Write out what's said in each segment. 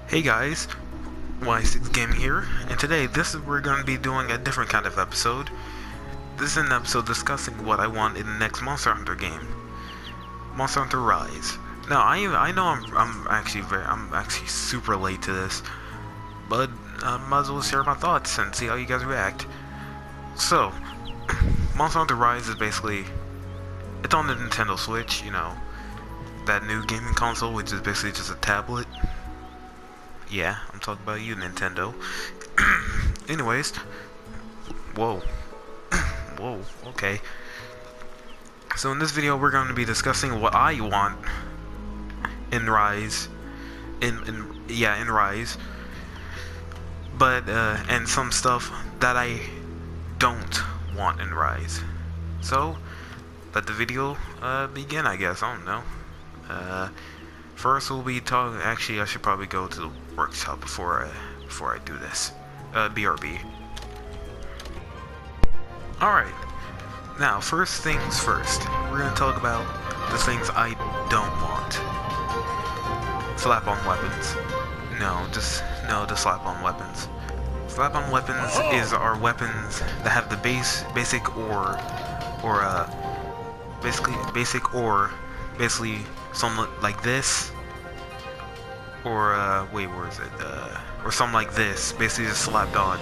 Hey guys, Y6 Gaming here, and today we're going to be doing a different kind of episode. This is an episode discussing what I want in the next Monster Hunter game, Monster Hunter Rise. Now I know I'm actually super late to this, but I might as well share my thoughts and see how you guys react. So, Monster Hunter Rise is basically it's on the Nintendo Switch, you know, that new gaming console, which is basically just a tablet. Yeah, I'm talking about you, Nintendo. Anyways, whoa, whoa, okay. So in this video, we're going to be discussing what I want in Rise, in Rise, but and some stuff that I don't want in Rise. So let the video begin, I guess. I don't know. First, we'll be talking. Actually, I should probably go to the workshop before I do this. BRB. All right. Now, first things first. We're gonna talk about the things I don't want. Slap-on weapons. No, just slap-on weapons. Slap-on weapons is our weapons that have the basic ore basically something like this, or wait, where is it? Or something like this, basically just slapped on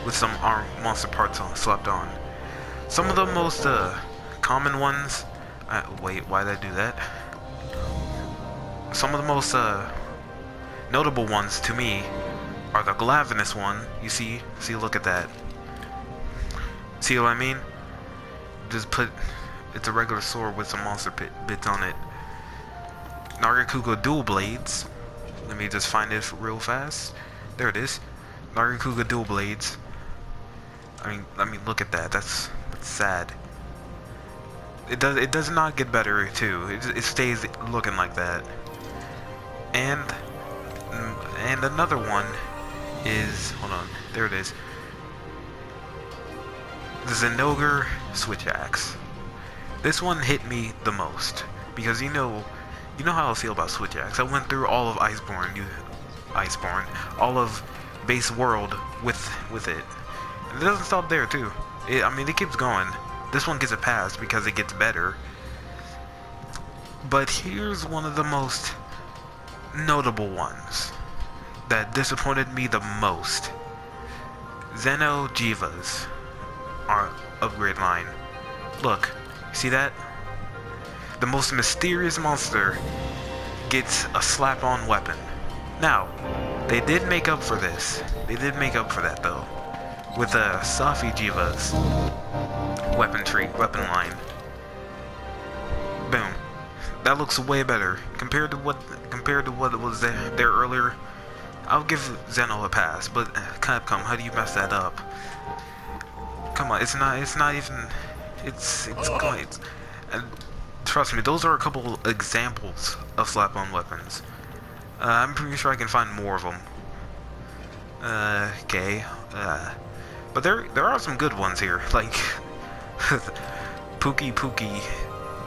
with some monster parts slapped on. Some of the most common ones. Wait, why did I do that? Some of the most notable ones to me are the Glavenus one. You see, look at that. See what I mean? Just it's a regular sword with some monster bits on it. Nargacuga Dual Blades. Let me just find it real fast. There it is. Nargacuga Dual Blades. I mean, look at that. That's sad. It does not get better too. It stays looking like that. And another one is, hold on. There it is. The Zinogre Switch Axe. This one hit me the most because you know how I feel about Switch Axe. I went through all of Iceborne, all of Base World with it. And it doesn't stop there too. It keeps going. This one gets a pass because it gets better. But here's one of the most notable ones that disappointed me the most. Xenogivas are upgrade line. Look, see that? The most mysterious monster gets a slap-on weapon. Now, they did make up for this. They did make up for that though, with the Safi'jiiva's weapon line. Boom. That looks way better compared to what was there earlier. I'll give Zeno a pass, but Capcom, how do you mess that up? Come on, it's not even. It's and trust me, those are a couple examples of slap-on weapons. I'm pretty sure I can find more of them. Okay. But there are some good ones here, like Pookie,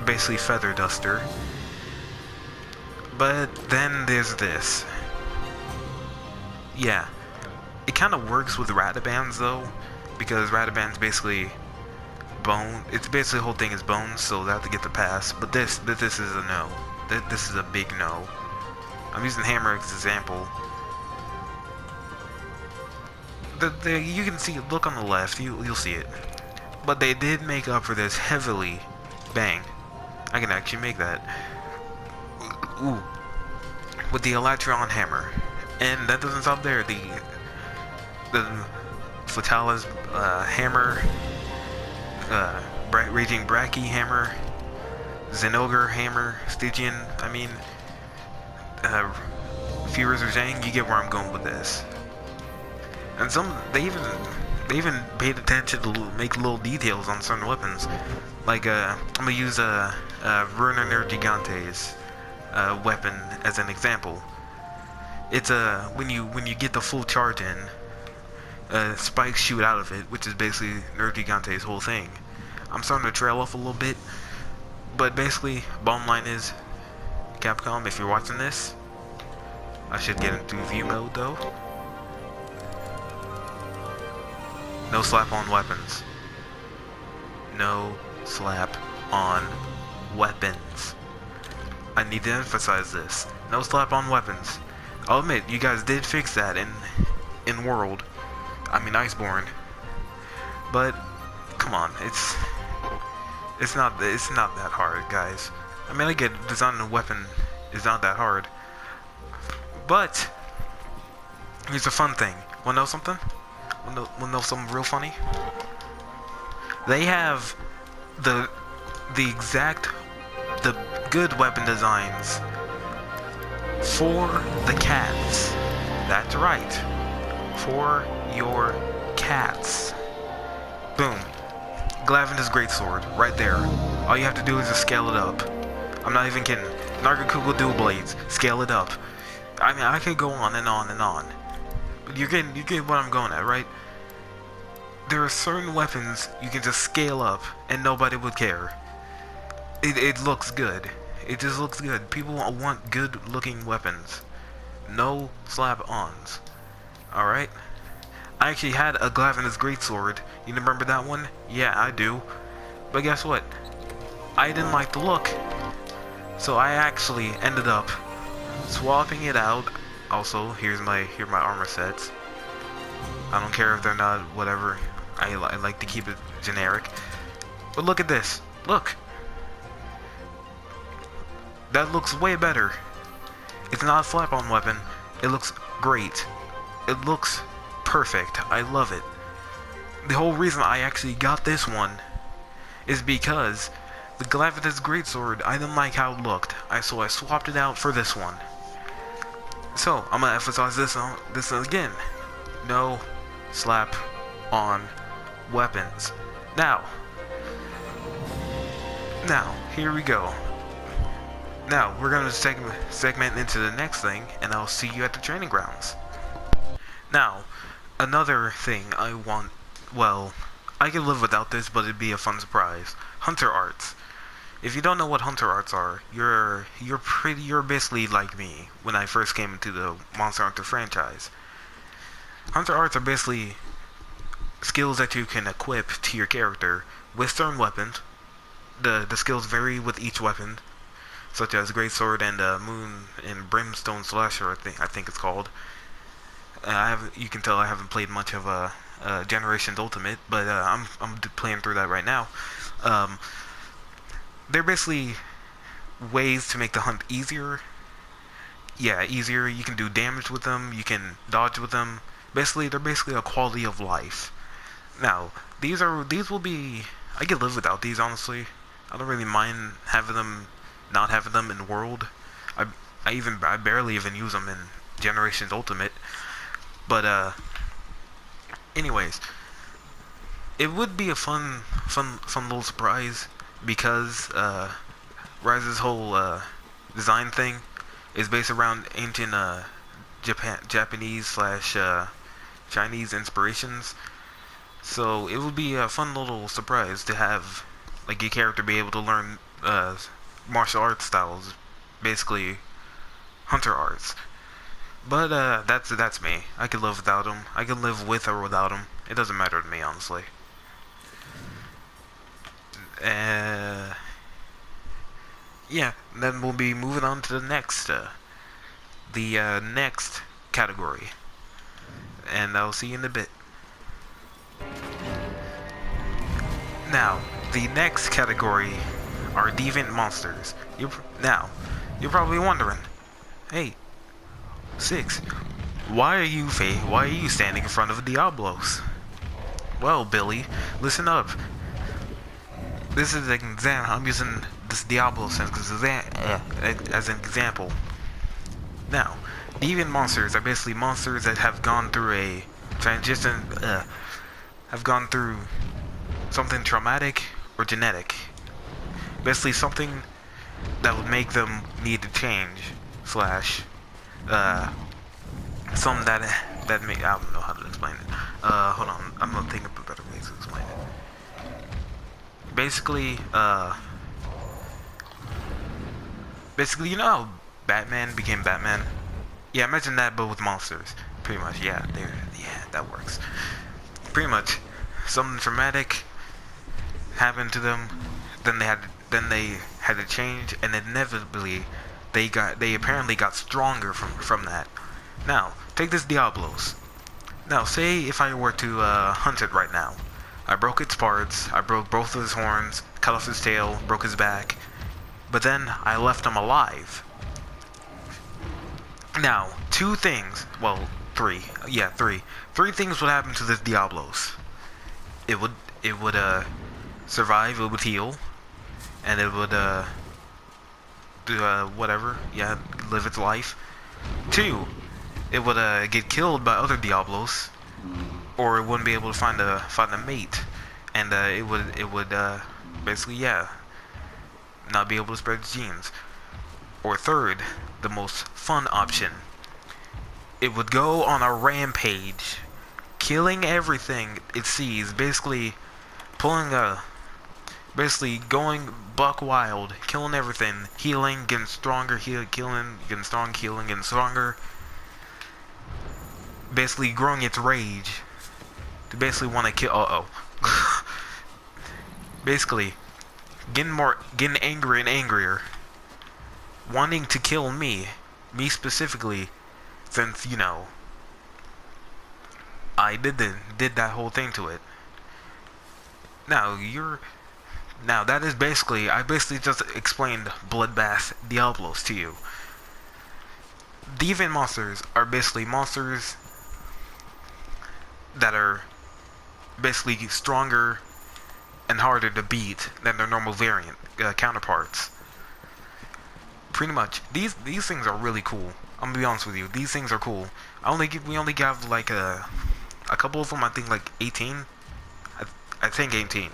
basically Feather Duster. But then there's this. Yeah, it kind of works with Ratabands though, because Ratabands basically bone. It's basically the whole thing is bones, so they have to get the pass. But this is a no. This is a big no. I'm using Hammer as an example. You can see. Look on the left. You'll see it. But they did make up for this heavily. Bang! I can actually make that. Ooh, with the Elatron Hammer, and that doesn't stop there. The Fatalis Hammer. Raging Brachy Hammer, Zinogre Hammer, Stygian, Furious Zhang, you get where I'm going with this. And they even paid attention to make little details on certain weapons. Like I'm gonna use Werner Gigante's weapon as an example. It's when you get the full charge in, spikes shoot out of it, which is basically Nergigante's whole thing. I'm starting to trail off a little bit, but basically, bottom line is, Capcom, if you're watching this, I should get into view mode though. No slap on weapons. No slap on weapons. I need to emphasize this. No slap on weapons. I'll admit, you guys did fix that in World. I mean Iceborne. But come on, it's not that hard, guys. I mean, I get designing a weapon is not that hard. But here's a fun thing. Wanna know something? Wanna know something real funny? They have the good weapon designs for the cats. That's right. For your cats. Boom. Glavinda's Greatsword, right there. All you have to do is just scale it up. I'm not even kidding. Nargacuga Dual Blades, scale it up. I mean, I could go on and on and on. But you get what I'm going at, right? There are certain weapons you can just scale up and nobody would care. It looks good. It just looks good. People want good looking weapons. No slap-ons. Alright? I actually had a Glavinda's Greatsword. You remember that one? Yeah, I do. But guess what? I didn't like the look. So I actually ended up swapping it out. Also, here my armor sets. I don't care if they're not whatever. I like to keep it generic. But look at this. Look. That looks way better. It's not a slap-on weapon. It looks great. It looks perfect. I love it. The whole reason I actually got this one is because the Glavinda's Greatsword, I didn't like how it looked. So I swapped it out for this one. So, I'm gonna emphasize this again. No slap on weapons. Now, here we go. Now, we're gonna segment into the next thing, and I'll see you at the training grounds. Now, another thing I want, well, I could live without this, but it'd be a fun surprise. Hunter Arts. If you don't know what Hunter Arts are, you're basically like me when I first came into the Monster Hunter franchise. Hunter Arts are basically skills that you can equip to your character with certain weapons. The skills vary with each weapon, such as Greatsword and Moon and Brimstone Slasher, I think it's called. You can tell I haven't played much of Generations Ultimate, but I'm playing through that right now. They're basically ways to make the hunt easier. Yeah, easier. You can do damage with them. You can dodge with them. Basically, they're basically a quality of life. Now, these will be. I could live without these, honestly. I don't really mind not having them in World. I barely even use them in Generations Ultimate. But anyways, it would be a fun little surprise because Rise's whole design thing is based around ancient Japanese / Chinese inspirations. So it would be a fun little surprise to have like your character be able to learn martial arts styles, basically Hunter Arts. But that's me. I could live without them. I can live with or without them. It doesn't matter to me, honestly. Yeah. Then we'll be moving on to the next category, and I'll see you in a bit. Now, the next category are deviant monsters. You're probably wondering, hey, Six, why are you standing in front of Diablos? Well, Billy, listen up. This is an example. I'm using this Diablos as an example. Now, deviant monsters are basically monsters that have gone through a transition, have gone through something traumatic or genetic. Basically, something that would make them need to change / some that make, I don't know how to explain it. Hold on, I'm gonna think of a better way to explain it. Basically, you know how Batman became Batman? Yeah, imagine that, but with monsters. Pretty much, yeah. There, yeah, that works. Pretty much, something traumatic happened to them. Then they had to change, and inevitably, they apparently got stronger from that. Now, take this Diablos. Now, say if I were to hunt it right now. I broke its parts, I broke both of his horns, cut off his tail, broke his back, but then I left him alive. Now, two things, well, three. Yeah, three. Three things would happen to this Diablos. It would survive, it would heal, and it would do whatever, yeah, live its life. Two, it would get killed by other Diablos, or it wouldn't be able to find a mate, and it would basically, yeah, not be able to spread its genes. Or third, the most fun option, it would go on a rampage, killing everything it sees, basically going buck wild, killing everything, healing, getting stronger, killing, getting strong, healing, getting stronger, basically growing its rage to basically want to kill. Basically getting angrier and angrier, wanting to kill me specifically, since I did that whole thing to it. Now that is basically, I basically just explained Bloodbath Diablos to you. Deviant monsters are basically monsters that are basically stronger and harder to beat than their normal variant counterparts. Pretty much, these things are really cool. I'm gonna be honest with you, these things are cool. We only got like a couple of them. I think like 18. I think 18.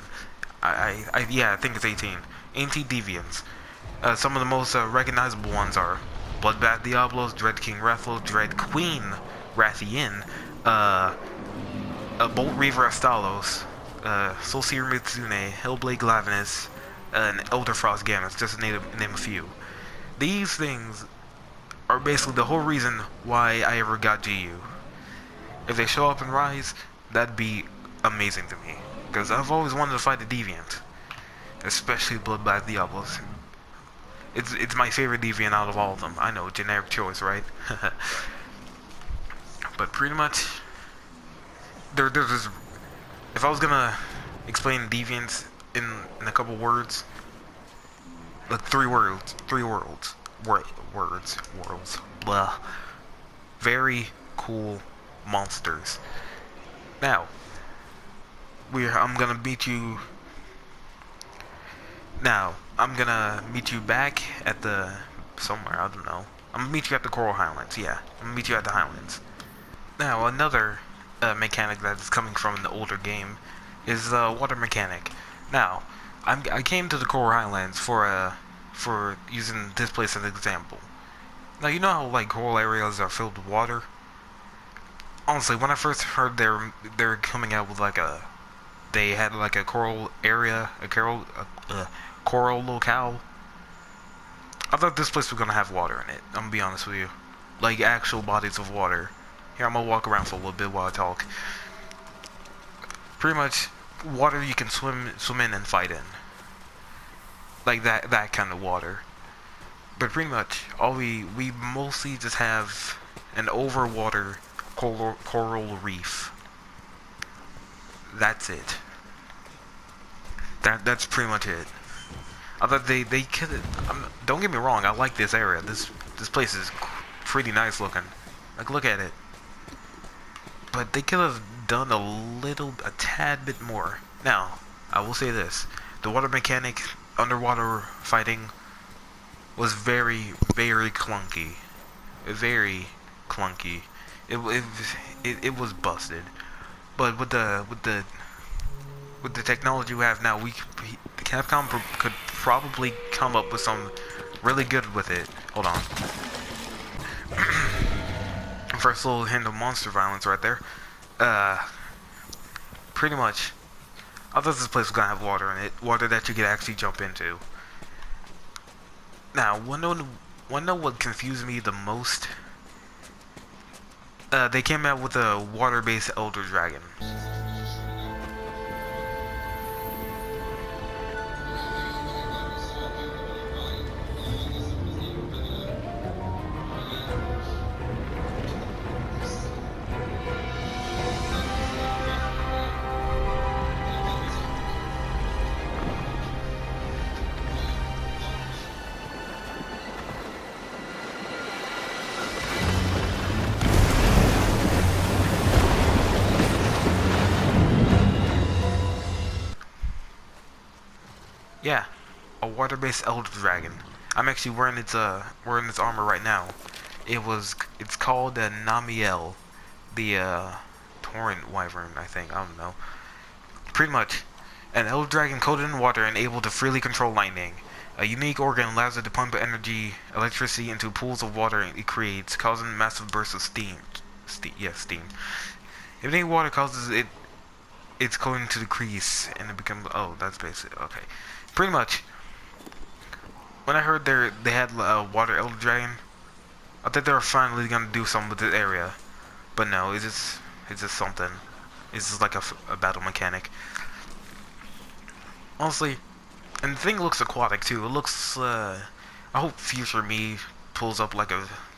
Yeah, I think it's 18. 18 deviants. Some of the most recognizable ones are Bloodbath Diablos, Dread King Rathel, Dread Queen Rathian, Bolt Reaver Astalos, Soulseer Mitsune, Hellblade Glavenus, and Elder Frost Gammas, just to name a few. These things are basically the whole reason why I ever got GU. If they show up in Rise, that'd be amazing to me, because I've always wanted to fight a deviant, especially Bloodbath Diablos. It's my favorite deviant out of all of them. I know, generic choice, right? But pretty much, there's this. If I was gonna explain deviants in a couple words, like three words, blah. Very cool monsters. Now, I'm gonna meet you back at the somewhere, I don't know. I'm gonna meet you at the Coral Highlands. Yeah, I'm gonna meet you at the Highlands. Now, another mechanic that is coming from the older game is the water mechanic. Now, I came to the Coral Highlands for using this place as an example. Now, you know how like coral areas are filled with water? Honestly, when I first heard they're coming out with they had like a coral area, coral locale, I thought this place was gonna have water in it. I'm gonna be honest with you, like actual bodies of water. Here, I'm gonna walk around for a little bit while I talk. Pretty much, water you can swim in and fight in, like that kind of water. But pretty much, we mostly just have an overwater coral reef. That's it. That's pretty much it. I thought they could. Don't get me wrong. I like this area. This place is pretty nice looking. Like, look at it. But they could have done a tad bit more. Now, I will say this: the water mechanic, underwater fighting, was very, very clunky. Very clunky. It was busted. But with the technology we have now, Capcom could probably come up with some really good with it. Hold on. First little hint of monster violence right there. Pretty much, I thought this place was gonna have water in it, water that you could actually jump into. Now, wanna know what confused me the most They came out with a water-based Elder Dragon. Yeah, a water-based Elder Dragon. I'm actually wearing its armor right now. It's called Namiel, the Torrent Wyvern, I think. I don't know. Pretty much, an Elder Dragon coated in water and able to freely control lightning. A unique organ allows it to pump electricity into pools of water it creates, causing massive bursts of steam. Steam. If any water causes it's going to decrease and it becomes. Oh, that's basic. Okay. Pretty much, when I heard they had a water Elder Dragon, I thought they were finally gonna do something with this area, but no, it's just something. It's just like a battle mechanic. Honestly, and the thing looks aquatic too. It looks. I hope future me pulls up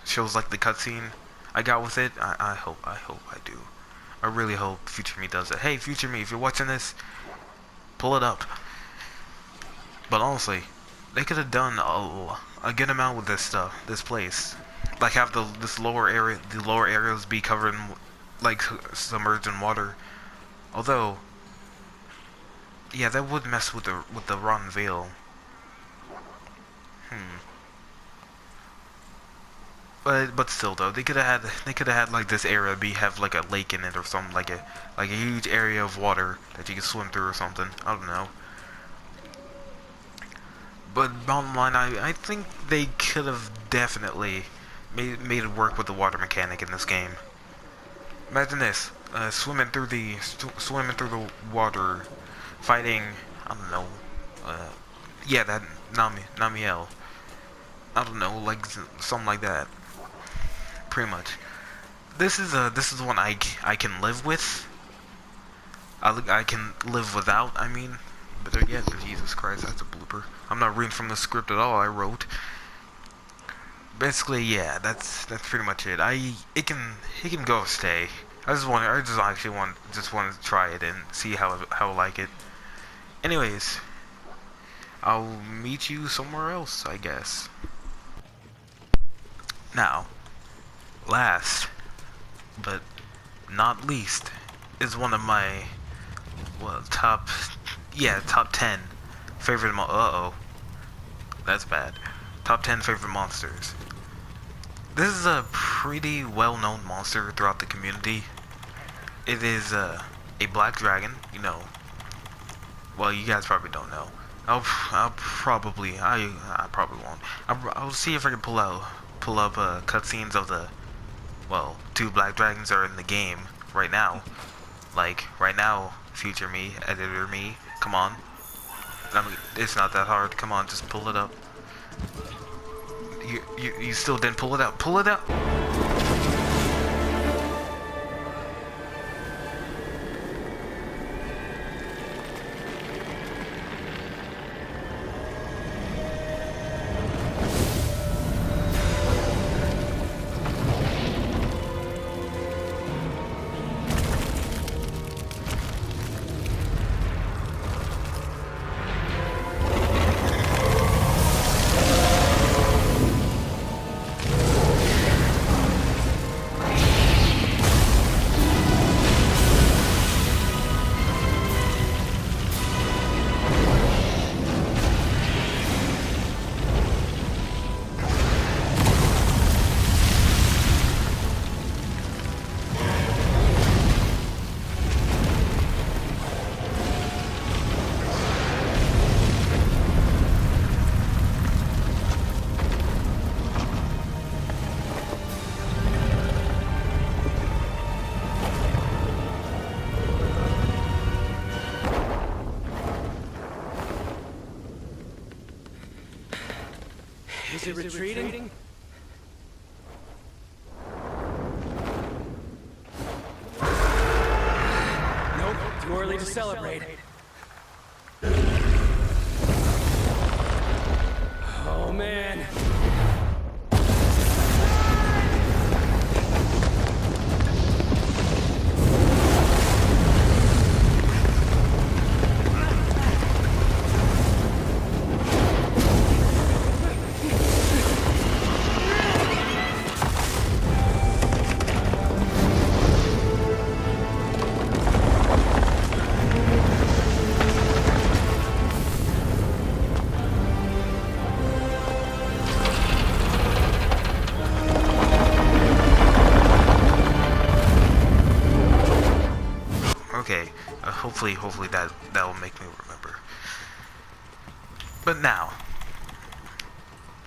shows like the cutscene I got with it. I hope I do. I really hope future me does it. Hey, future me, if you're watching this, pull it up. But honestly, they could have done a good amount with this place. Like have the lower areas be covered in, like, submerged in water. Although, yeah, that would mess with the Rotten Veil. But still though, they could have had like this area have like a lake in it or something, like a huge area of water that you can swim through or something. I don't know. But bottom line, I think they could have definitely made it work with the water mechanic in this game. Imagine this: swimming through the water, fighting. I don't know. Yeah, that Namiel. I don't know, like something like that. Pretty much. This is one I can live with. I can live without. I mean. But yeah, Jesus Christ, that's a blooper. I'm not reading from the script at all. I wrote. Basically, yeah, that's pretty much it. It can go stay. I just actually want to try it and see how I like it. Anyways, I'll meet you somewhere else, I guess. Now, last but not least is one of my top 10 favorite that's bad. Top 10 favorite monsters. This is a pretty well-known monster throughout the community. It is a black dragon, you know. Well, you guys probably don't know. I probably won't. I'll see if I can pull up cutscenes of the, well, 2 black dragons are in the game right now. Like, right now, future me, editor me, come on. I mean, it's not that hard. Come on, just pull it up. You still didn't pull it out. Pull it out. Is it retreating? celebrate. Oh man. Okay, hopefully that will make me remember. But now,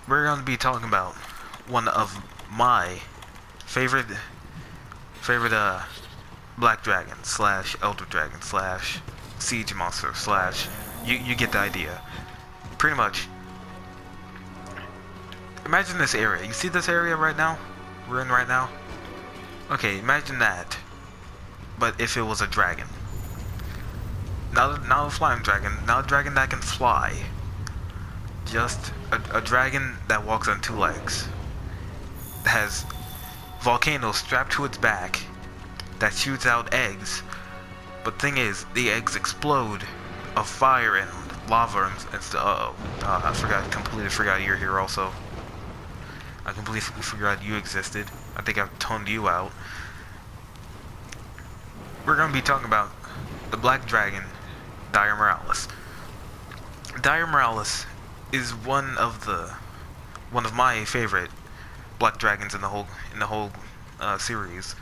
we're going to be talking about one of my favorite Black Dragon slash Elder Dragon slash Siege Monster slash you get the idea. Pretty much. Imagine this area. You see this area right now? We're in right now? Okay, imagine that. But if it was a dragon. Not a flying dragon, not a dragon that can fly. Just a dragon that walks on two legs. That has volcanoes strapped to its back. That shoots out eggs. But thing is, the eggs explode of fire and lava and stuff. I completely forgot you're here also. I completely forgot you existed. I think I've toned you out. We're going to be talking about the Black Dragon, Dire Miralis. Dire Miralis is one of my favorite Black Dragons in the whole series.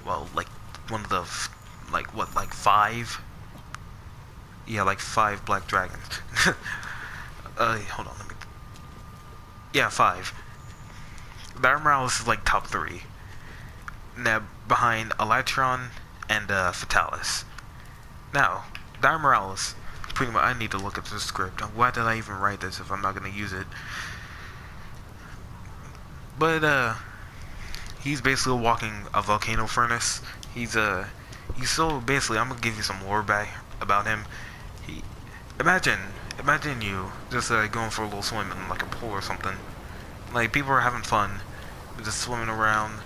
Well, like one of the five. Yeah, like 5 Black Dragons. Hold on, yeah, 5. Dire Miralis is like top 3. Now, behind Electron and Fatalis. Now, Dire Miralis, pretty much, I need to look at the script. Why did I even write this if I'm not going to use it? But, he's basically walking a volcano furnace. He's so, basically, I'm going to give you some lore back about him. Imagine you just going for a little swim in like a pool or something. Like, people are having fun, just swimming around.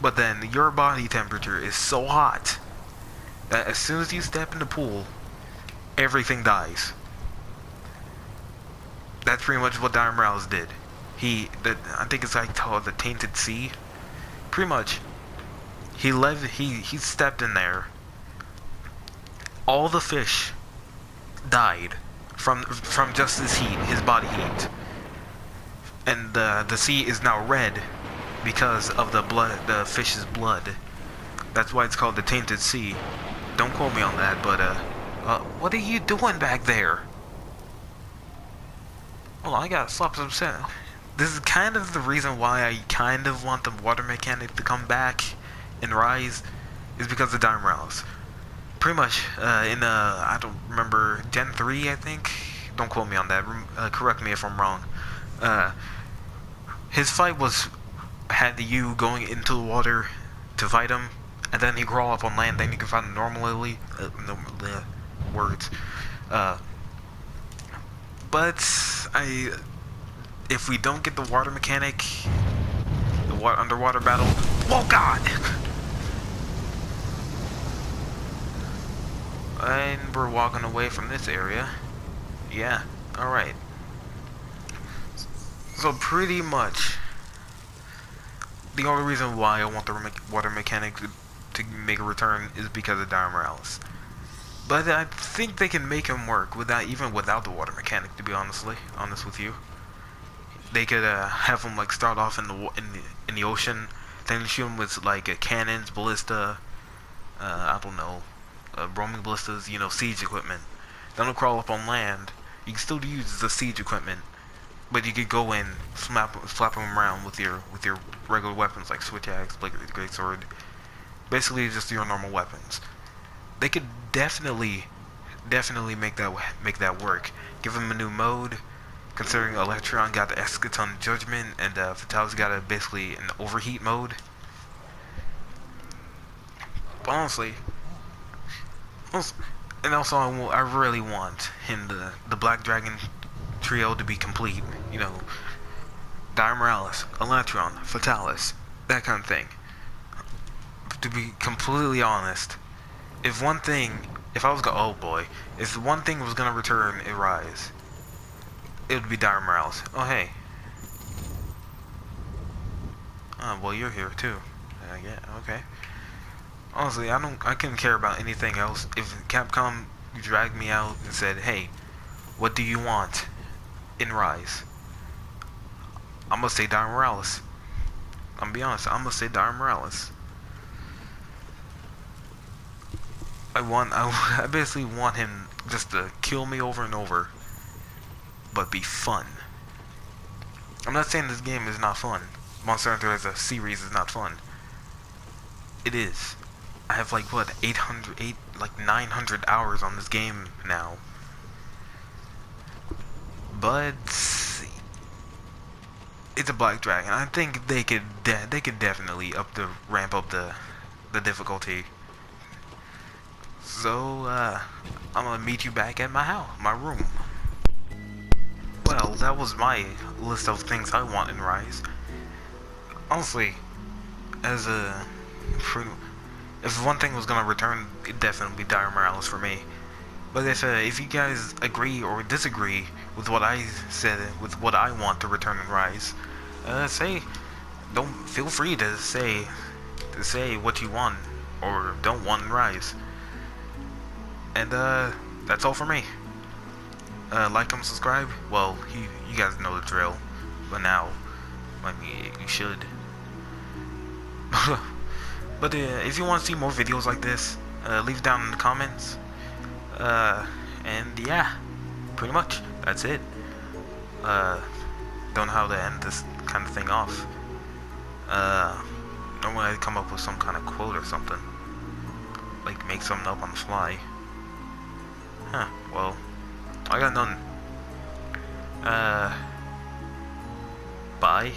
But then your body temperature is so hot that as soon as you step in the pool, everything dies. That's pretty much what Dire Miralis did. I think it's like called the Tainted Sea. Pretty much, he stepped in there. All the fish died from just his heat, his body heat, and the sea is now red because of the fish's blood. That's why it's called the Tainted Sea. Don't quote me on that, but what are you doing back there? Hold on, I gotta slap some sand. This is kind of the reason why I kind of want the water mechanic to come back and rise, is because of Dire Miralis. Pretty much, I don't remember, Gen 3, I think? Don't quote me on that, correct me if I'm wrong. His fight had you going into the water to fight him, and then he crawl up on land, then you can fight him normally, words. But, if we don't get the water mechanic, the underwater battle, oh god! And we're walking away from this area. Yeah, alright. So pretty much, the only reason why I want the water mechanic to make a return is because of Dire Miralis. But I think they can make him work even without the water mechanic, to be honest with you. They could have him like start off in the ocean, then shoot him with like cannons, ballista, I don't know, roaming ballistas, siege equipment. Then he'll crawl up on land. You can still use the siege equipment, but you could go in, slap him around with your regular weapons like switch axe, greatsword, basically just your normal weapons. They could definitely make that work. Give him a new mode. Considering Electron got the Eschaton Judgment and Fatalis got basically an overheat mode. But honestly, Also, and also, I really want him, the Black Dragon trio, to be complete. You know, Dire Morales, Electron, Fatalis, that kind of thing. To be completely honest, if one thing, if I was go, oh boy, if one thing was gonna return in Rise, it would be Dire Morales. Oh hey. Oh well, you're here too. Yeah, okay. Honestly, I couldn't care about anything else. If Capcom dragged me out and said, hey, what do you want in Rise? I'm gonna say Dire Morales. I'm gonna be honest, I'm gonna say Dire Morales. I basically want him just to kill me over and over, but be fun. I'm not saying this game is not fun. Monster Hunter as a series is not fun. It is. I have like what, 900 hours on this game now. But it's a Black Dragon. I think they could definitely ramp up the difficulty. So I'm gonna meet you back at my room. Well, that was my list of things I want in Rise. Honestly, as a if one thing was gonna return, it'd definitely be Dire Morales for me. But if you guys agree or disagree with what I said, with what I want to return in Rise, don't feel free to say what you want or don't want in Rise. And that's all for me. Like, comment, subscribe. Well, you guys know the drill. But now, I mean, you should. But if you want to see more videos like this, leave it down in the comments. And yeah, pretty much that's it. Don't know how to end this kind of thing off. Normally I'd come up with some kind of quote or something, like make something up on the fly. Huh, well, I got none. Bye.